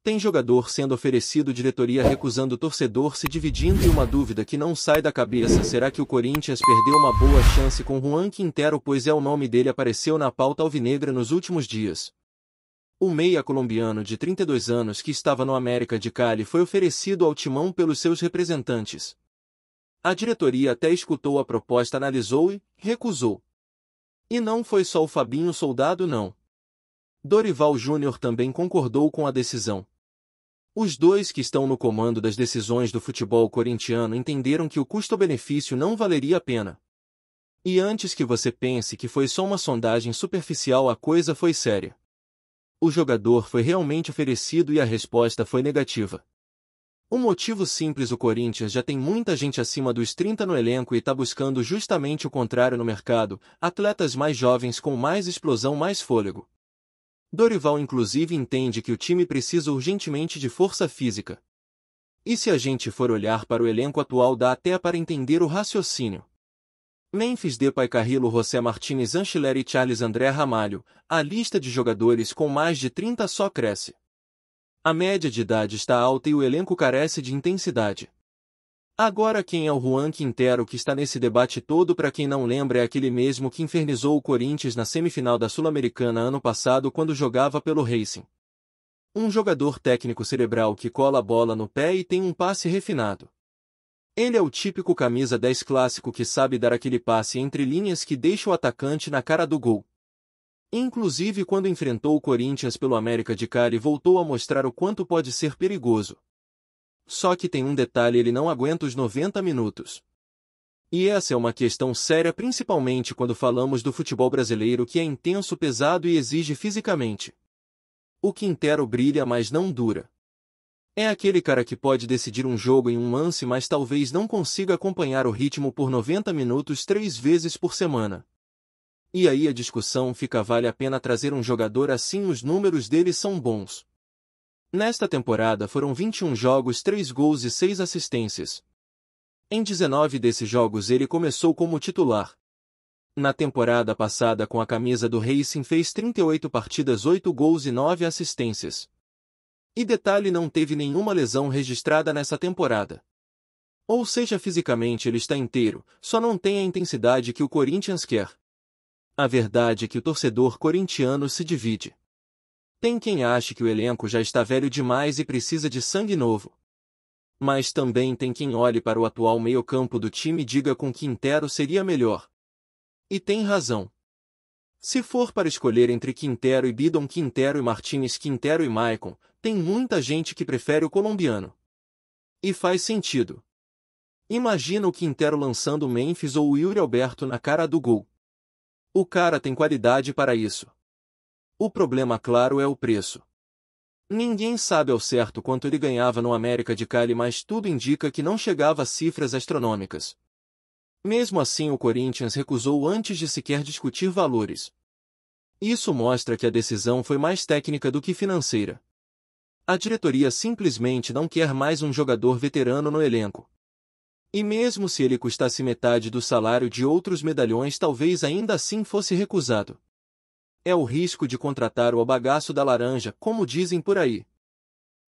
Tem jogador sendo oferecido, diretoria recusando, torcedor se dividindo e uma dúvida que não sai da cabeça: será que o Corinthians perdeu uma boa chance com Juan Quintero, pois o nome dele apareceu na pauta alvinegra nos últimos dias. O meia colombiano de 32 anos que estava no América de Cali foi oferecido ao Timão pelos seus representantes. A diretoria até escutou a proposta, analisou e recusou. E não foi só o Fabinho Soldado não. Dorival Júnior também concordou com a decisão. Os dois que estão no comando das decisões do futebol corintiano entenderam que o custo-benefício não valeria a pena. E antes que você pense que foi só uma sondagem superficial, a coisa foi séria. O jogador foi realmente oferecido e a resposta foi negativa. O motivo simples: o Corinthians já tem muita gente acima dos 30 no elenco e está buscando justamente o contrário no mercado, atletas mais jovens com mais explosão, mais fôlego. Dorival inclusive entende que o time precisa urgentemente de força física. E se a gente for olhar para o elenco atual, dá até para entender o raciocínio. Memphis Depay, Carrillo, José Martínez, Anceleri, Charles, André Ramalho, a lista de jogadores com mais de 30 só cresce. A média de idade está alta e o elenco carece de intensidade. Agora, quem é o Juan Quintero que está nesse debate todo? Para quem não lembra, é aquele mesmo que infernizou o Corinthians na semifinal da Sul-Americana ano passado quando jogava pelo Racing. Um jogador técnico cerebral que cola a bola no pé e tem um passe refinado. Ele é o típico camisa 10 clássico que sabe dar aquele passe entre linhas que deixa o atacante na cara do gol. Inclusive, quando enfrentou o Corinthians pelo América de Cali, voltou a mostrar o quanto pode ser perigoso. Só que tem um detalhe: ele não aguenta os 90 minutos. E essa é uma questão séria, principalmente quando falamos do futebol brasileiro, que é intenso, pesado e exige fisicamente. O Quintero brilha, mas não dura. É aquele cara que pode decidir um jogo em um lance, mas talvez não consiga acompanhar o ritmo por 90 minutos 3 vezes por semana. E aí a discussão fica: vale a pena trazer um jogador assim? Os números dele são bons. Nesta temporada foram 21 jogos, 3 gols e 6 assistências. Em 19 desses jogos ele começou como titular. Na temporada passada com a camisa do Racing fez 38 partidas, 8 gols e 9 assistências. E detalhe, não teve nenhuma lesão registrada nessa temporada. Ou seja, fisicamente ele está inteiro, só não tem a intensidade que o Corinthians quer. A verdade é que o torcedor corintiano se divide. Tem quem ache que o elenco já está velho demais e precisa de sangue novo. Mas também tem quem olhe para o atual meio-campo do time e diga: com Quintero seria melhor. E tem razão. Se for para escolher entre Quintero e Bidon, Quintero e Martínez, Quintero e Maicon, tem muita gente que prefere o colombiano. E faz sentido. Imagina o Quintero lançando o Memphis ou o Yuri Alberto na cara do gol. O cara tem qualidade para isso. O problema, claro, é o preço. Ninguém sabe ao certo quanto ele ganhava no América de Cali, mas tudo indica que não chegava a cifras astronômicas. Mesmo assim, o Corinthians recusou antes de sequer discutir valores. Isso mostra que a decisão foi mais técnica do que financeira. A diretoria simplesmente não quer mais um jogador veterano no elenco. E mesmo se ele custasse metade do salário de outros medalhões, talvez ainda assim fosse recusado. É o risco de contratar o bagaço da laranja, como dizem por aí.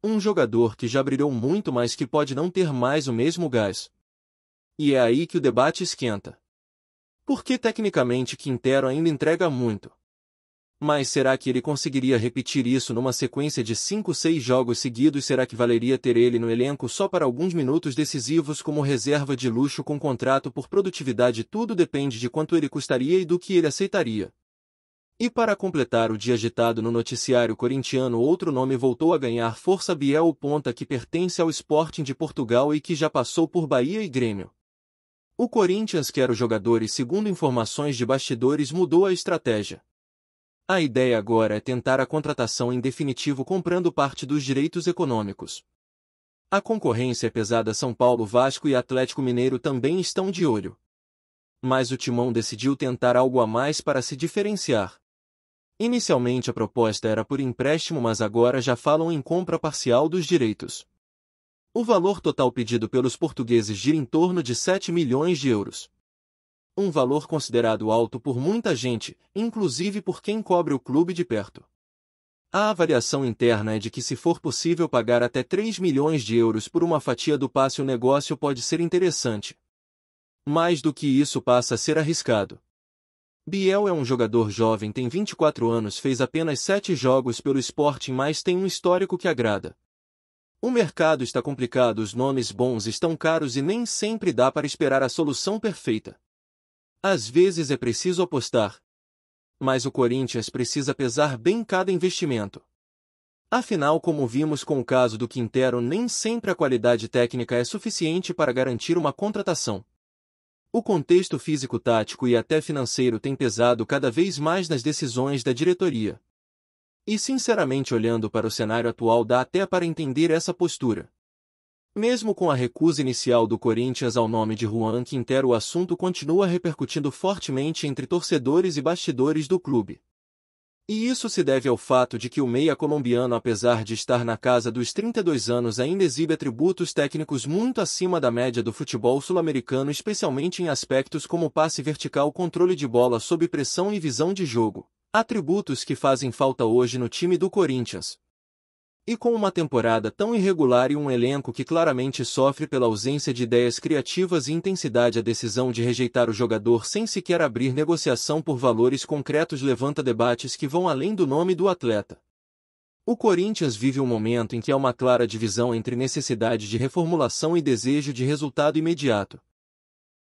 Um jogador que já brilhou muito, mas que pode não ter mais o mesmo gás. E é aí que o debate esquenta. Porque tecnicamente Quintero ainda entrega muito. Mas será que ele conseguiria repetir isso numa sequência de 5, 6 jogos seguidos? Será que valeria ter ele no elenco só para alguns minutos decisivos como reserva de luxo com contrato por produtividade? Tudo depende de quanto ele custaria e do que ele aceitaria. E para completar o dia agitado no noticiário corintiano, outro nome voltou a ganhar força: Biel, o ponta que pertence ao Sporting de Portugal e que já passou por Bahia e Grêmio. O Corinthians quer o jogador e, segundo informações de bastidores, mudou a estratégia. A ideia agora é tentar a contratação em definitivo comprando parte dos direitos econômicos. A concorrência é pesada: São Paulo, Vasco e Atlético Mineiro também estão de olho. Mas o Timão decidiu tentar algo a mais para se diferenciar. Inicialmente a proposta era por empréstimo, mas agora já falam em compra parcial dos direitos. O valor total pedido pelos portugueses gira em torno de 7 milhões de euros. Um valor considerado alto por muita gente, inclusive por quem cobre o clube de perto. A avaliação interna é de que se for possível pagar até 3 milhões de euros por uma fatia do passe, o negócio pode ser interessante. Mais do que isso, passa a ser arriscado. Biel é um jogador jovem, tem 24 anos, fez apenas 7 jogos pelo Sporting, mas tem um histórico que agrada. O mercado está complicado, os nomes bons estão caros e nem sempre dá para esperar a solução perfeita. Às vezes é preciso apostar. Mas o Corinthians precisa pesar bem cada investimento. Afinal, como vimos com o caso do Quintero, nem sempre a qualidade técnica é suficiente para garantir uma contratação. O contexto físico-tático e até financeiro tem pesado cada vez mais nas decisões da diretoria. E sinceramente, olhando para o cenário atual, dá até para entender essa postura. Mesmo com a recusa inicial do Corinthians ao nome de Juan Quintero, o assunto continua repercutindo fortemente entre torcedores e bastidores do clube. E isso se deve ao fato de que o meia colombiano, apesar de estar na casa dos 32 anos, ainda exibe atributos técnicos muito acima da média do futebol sul-americano, especialmente em aspectos como passe vertical, controle de bola sob pressão e visão de jogo, atributos que fazem falta hoje no time do Corinthians. E com uma temporada tão irregular e um elenco que claramente sofre pela ausência de ideias criativas e intensidade, a decisão de rejeitar o jogador sem sequer abrir negociação por valores concretos levanta debates que vão além do nome do atleta. O Corinthians vive um momento em que há uma clara divisão entre necessidade de reformulação e desejo de resultado imediato.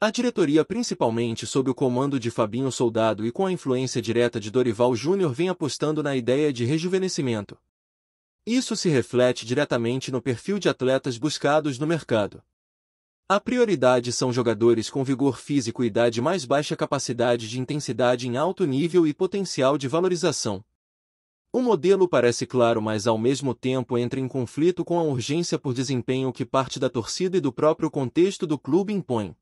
A diretoria, principalmente sob o comando de Fabinho Soldado e com a influência direta de Dorival Júnior, vem apostando na ideia de rejuvenescimento. Isso se reflete diretamente no perfil de atletas buscados no mercado. A prioridade são jogadores com vigor físico, idade mais baixa, capacidade de intensidade em alto nível e potencial de valorização. O modelo parece claro, mas ao mesmo tempo entra em conflito com a urgência por desempenho que parte da torcida e do próprio contexto do clube impõe.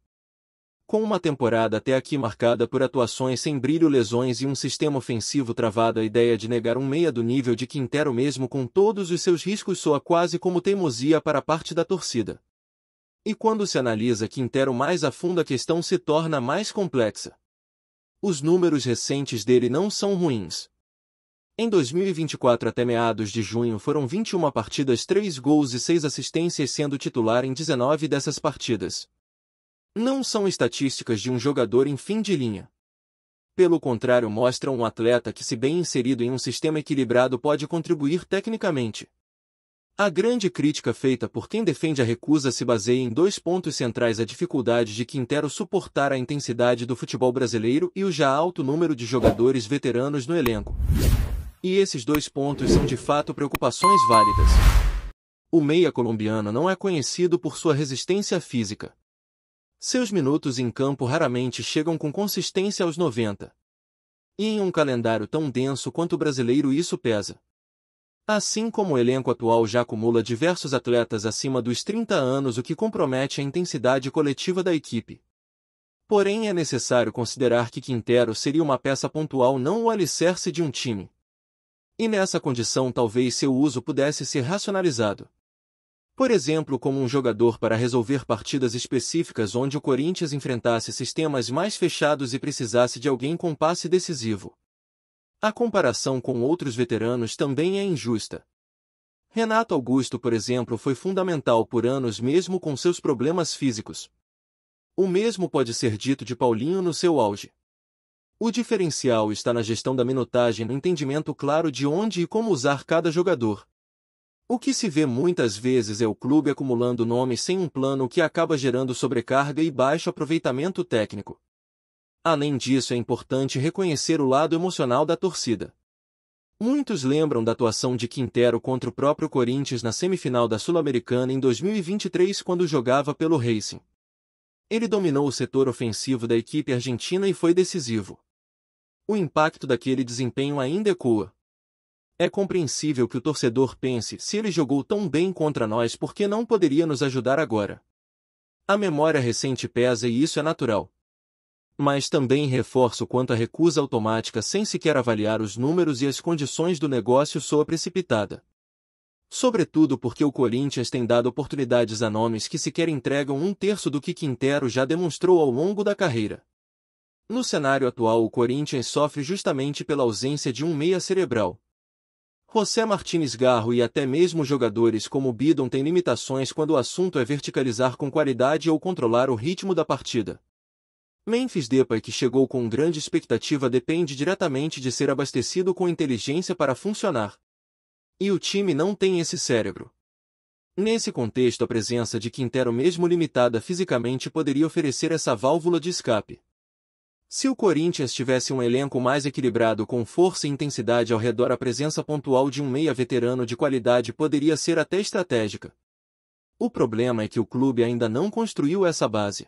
Com uma temporada até aqui marcada por atuações sem brilho, lesões e um sistema ofensivo travado, a ideia de negar um meia do nível de Quintero, mesmo com todos os seus riscos, soa quase como teimosia para parte da torcida. E quando se analisa Quintero mais a fundo, a questão se torna mais complexa. Os números recentes dele não são ruins. Em 2024, até meados de junho, foram 21 partidas, 3 gols e 6 assistências, sendo titular em 19 dessas partidas. Não são estatísticas de um jogador em fim de linha. Pelo contrário, mostram um atleta que, se bem inserido em um sistema equilibrado, pode contribuir tecnicamente. A grande crítica feita por quem defende a recusa se baseia em 2 pontos centrais: a dificuldade de Quintero suportar a intensidade do futebol brasileiro e o já alto número de jogadores veteranos no elenco. E esses 2 pontos são de fato preocupações válidas. O meia colombiano não é conhecido por sua resistência física. Seus minutos em campo raramente chegam com consistência aos 90. E em um calendário tão denso quanto o brasileiro, isso pesa. Assim como o elenco atual já acumula diversos atletas acima dos 30 anos, o que compromete a intensidade coletiva da equipe. Porém, é necessário considerar que Quintero seria uma peça pontual, não o alicerce de um time. E nessa condição, talvez seu uso pudesse ser racionalizado. Por exemplo, como um jogador para resolver partidas específicas onde o Corinthians enfrentasse sistemas mais fechados e precisasse de alguém com passe decisivo. A comparação com outros veteranos também é injusta. Renato Augusto, por exemplo, foi fundamental por anos mesmo com seus problemas físicos. O mesmo pode ser dito de Paulinho no seu auge. O diferencial está na gestão da minutagem, no entendimento claro de onde e como usar cada jogador. O que se vê muitas vezes é o clube acumulando nomes sem um plano, que acaba gerando sobrecarga e baixo aproveitamento técnico. Além disso, é importante reconhecer o lado emocional da torcida. Muitos lembram da atuação de Quintero contra o próprio Corinthians na semifinal da Sul-Americana em 2023, quando jogava pelo Racing. Ele dominou o setor ofensivo da equipe argentina e foi decisivo. O impacto daquele desempenho ainda ecoa. É compreensível que o torcedor pense: se ele jogou tão bem contra nós, por que não poderia nos ajudar agora? A memória recente pesa e isso é natural. Mas também reforço quanto a recusa automática sem sequer avaliar os números e as condições do negócio soa precipitada. Sobretudo porque o Corinthians tem dado oportunidades a nomes que sequer entregam 1/3 do que Quintero já demonstrou ao longo da carreira. No cenário atual, o Corinthians sofre justamente pela ausência de um meia cerebral. José Martínez Garro e até mesmo jogadores como Bidon têm limitações quando o assunto é verticalizar com qualidade ou controlar o ritmo da partida. Memphis Depay, que chegou com grande expectativa, depende diretamente de ser abastecido com inteligência para funcionar. E o time não tem esse cérebro. Nesse contexto, a presença de Quintero, mesmo limitada fisicamente, poderia oferecer essa válvula de escape. Se o Corinthians tivesse um elenco mais equilibrado com força e intensidade ao redor, a presença pontual de um meia veterano de qualidade poderia ser até estratégica. O problema é que o clube ainda não construiu essa base.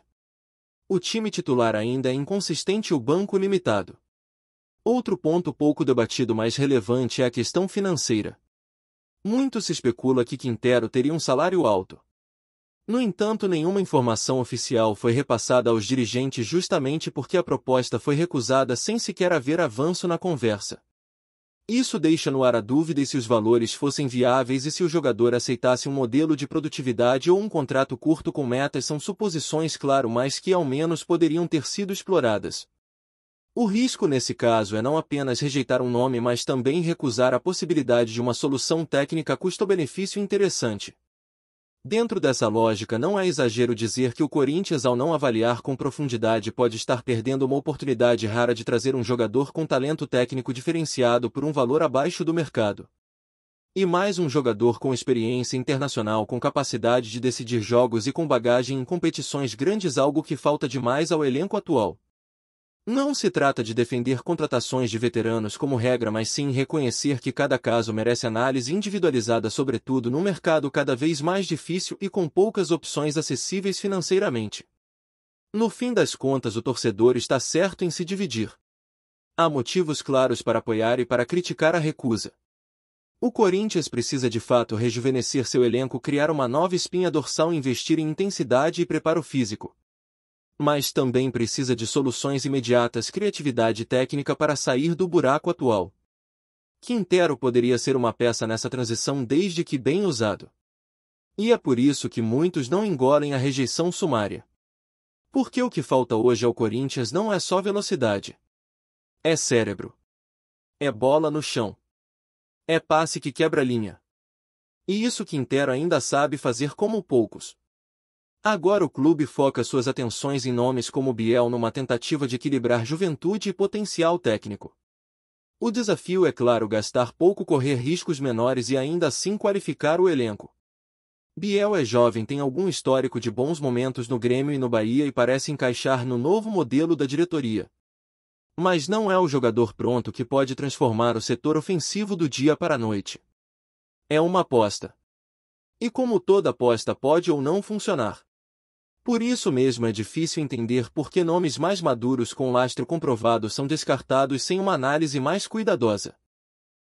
O time titular ainda é inconsistente e o banco limitado. Outro ponto pouco debatido, mais relevante, é a questão financeira. Muito se especula que Quintero teria um salário alto. No entanto, nenhuma informação oficial foi repassada aos dirigentes, justamente porque a proposta foi recusada sem sequer haver avanço na conversa. Isso deixa no ar a dúvida se os valores fossem viáveis e se o jogador aceitasse um modelo de produtividade ou um contrato curto com metas. São suposições, claro, mas que ao menos poderiam ter sido exploradas. O risco nesse caso é não apenas rejeitar um nome, mas também recusar a possibilidade de uma solução técnica custo-benefício interessante. Dentro dessa lógica, não é exagero dizer que o Corinthians, ao não avaliar com profundidade, pode estar perdendo uma oportunidade rara de trazer um jogador com talento técnico diferenciado por um valor abaixo do mercado. E mais um jogador com experiência internacional, com capacidade de decidir jogos e com bagagem em competições grandes, algo que falta demais ao elenco atual. Não se trata de defender contratações de veteranos como regra, mas sim reconhecer que cada caso merece análise individualizada, sobretudo num mercado cada vez mais difícil e com poucas opções acessíveis financeiramente. No fim das contas, o torcedor está certo em se dividir. Há motivos claros para apoiar e para criticar a recusa. O Corinthians precisa de fato rejuvenescer seu elenco, criar uma nova espinha dorsal, investir em intensidade e preparo físico. Mas também precisa de soluções imediatas, criatividade técnica para sair do buraco atual. Quintero poderia ser uma peça nessa transição desde que bem usado. E é por isso que muitos não engolem a rejeição sumária. Porque o que falta hoje ao Corinthians não é só velocidade. É cérebro. É bola no chão. É passe que quebra a linha. E isso Quintero ainda sabe fazer como poucos. Agora o clube foca suas atenções em nomes como Biel, numa tentativa de equilibrar juventude e potencial técnico. O desafio é, claro, gastar pouco, correr riscos menores e ainda assim qualificar o elenco. Biel é jovem, tem algum histórico de bons momentos no Grêmio e no Bahia e parece encaixar no novo modelo da diretoria. Mas não é o jogador pronto que pode transformar o setor ofensivo do dia para a noite. É uma aposta. E como toda aposta, pode ou não funcionar. Por isso mesmo é difícil entender por que nomes mais maduros com lastro comprovado são descartados sem uma análise mais cuidadosa.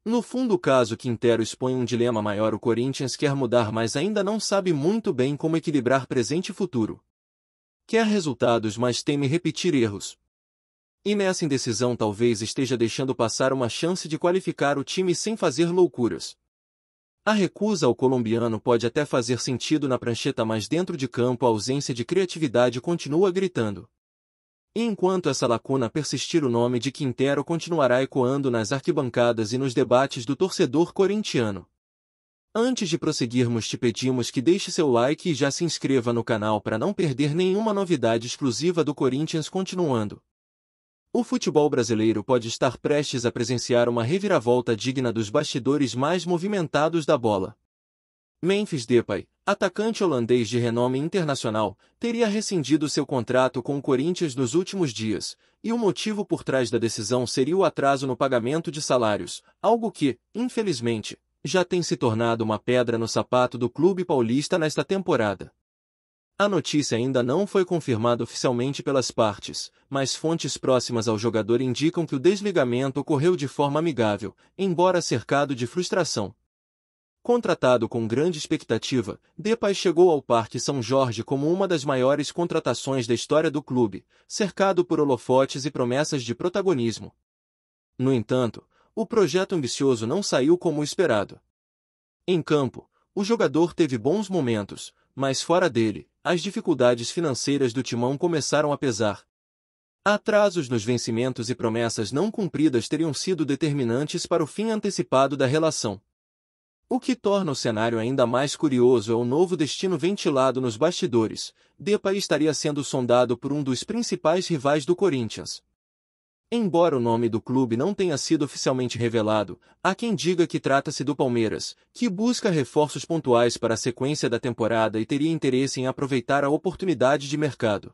No fundo, o caso Quintero expõe um dilema maior. O Corinthians quer mudar, mas ainda não sabe muito bem como equilibrar presente e futuro. Quer resultados, mas teme repetir erros. E nessa indecisão talvez esteja deixando passar uma chance de qualificar o time sem fazer loucuras. A recusa ao colombiano pode até fazer sentido na prancheta, mas dentro de campo a ausência de criatividade continua gritando. E enquanto essa lacuna persistir, o nome de Quintero continuará ecoando nas arquibancadas e nos debates do torcedor corintiano. Antes de prosseguirmos, te pedimos que deixe seu like e já se inscreva no canal para não perder nenhuma novidade exclusiva do Corinthians. Continuando. O futebol brasileiro pode estar prestes a presenciar uma reviravolta digna dos bastidores mais movimentados da bola. Memphis Depay, atacante holandês de renome internacional, teria rescindido seu contrato com o Corinthians nos últimos dias, e o motivo por trás da decisão seria o atraso no pagamento de salários, algo que, infelizmente, já tem se tornado uma pedra no sapato do clube paulista nesta temporada. A notícia ainda não foi confirmada oficialmente pelas partes, mas fontes próximas ao jogador indicam que o desligamento ocorreu de forma amigável, embora cercado de frustração. Contratado com grande expectativa, Depay chegou ao Parque São Jorge como uma das maiores contratações da história do clube, cercado por holofotes e promessas de protagonismo. No entanto, o projeto ambicioso não saiu como esperado. Em campo, o jogador teve bons momentos, mas fora dele, as dificuldades financeiras do timão começaram a pesar. Atrasos nos vencimentos e promessas não cumpridas teriam sido determinantes para o fim antecipado da relação. O que torna o cenário ainda mais curioso é o novo destino ventilado nos bastidores. Depay estaria sendo sondado por um dos principais rivais do Corinthians. Embora o nome do clube não tenha sido oficialmente revelado, há quem diga que trata-se do Palmeiras, que busca reforços pontuais para a sequência da temporada e teria interesse em aproveitar a oportunidade de mercado.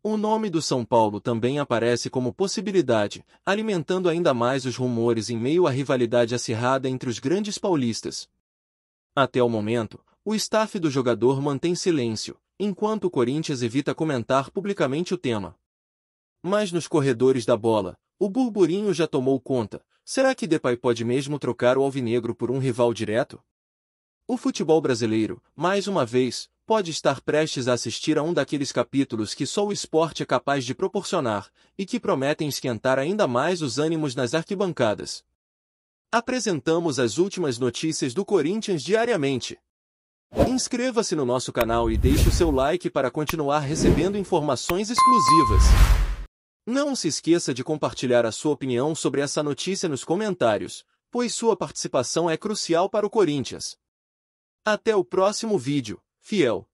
O nome do São Paulo também aparece como possibilidade, alimentando ainda mais os rumores em meio à rivalidade acirrada entre os grandes paulistas. Até o momento, o staff do jogador mantém silêncio, enquanto o Corinthians evita comentar publicamente o tema. Mas nos corredores da bola, o burburinho já tomou conta. Será que Depay pode mesmo trocar o alvinegro por um rival direto? O futebol brasileiro, mais uma vez, pode estar prestes a assistir a um daqueles capítulos que só o esporte é capaz de proporcionar, e que prometem esquentar ainda mais os ânimos nas arquibancadas. Apresentamos as últimas notícias do Corinthians diariamente. Inscreva-se no nosso canal e deixe o seu like para continuar recebendo informações exclusivas. Não se esqueça de compartilhar a sua opinião sobre essa notícia nos comentários, pois sua participação é crucial para o Corinthians. Até o próximo vídeo, fiel!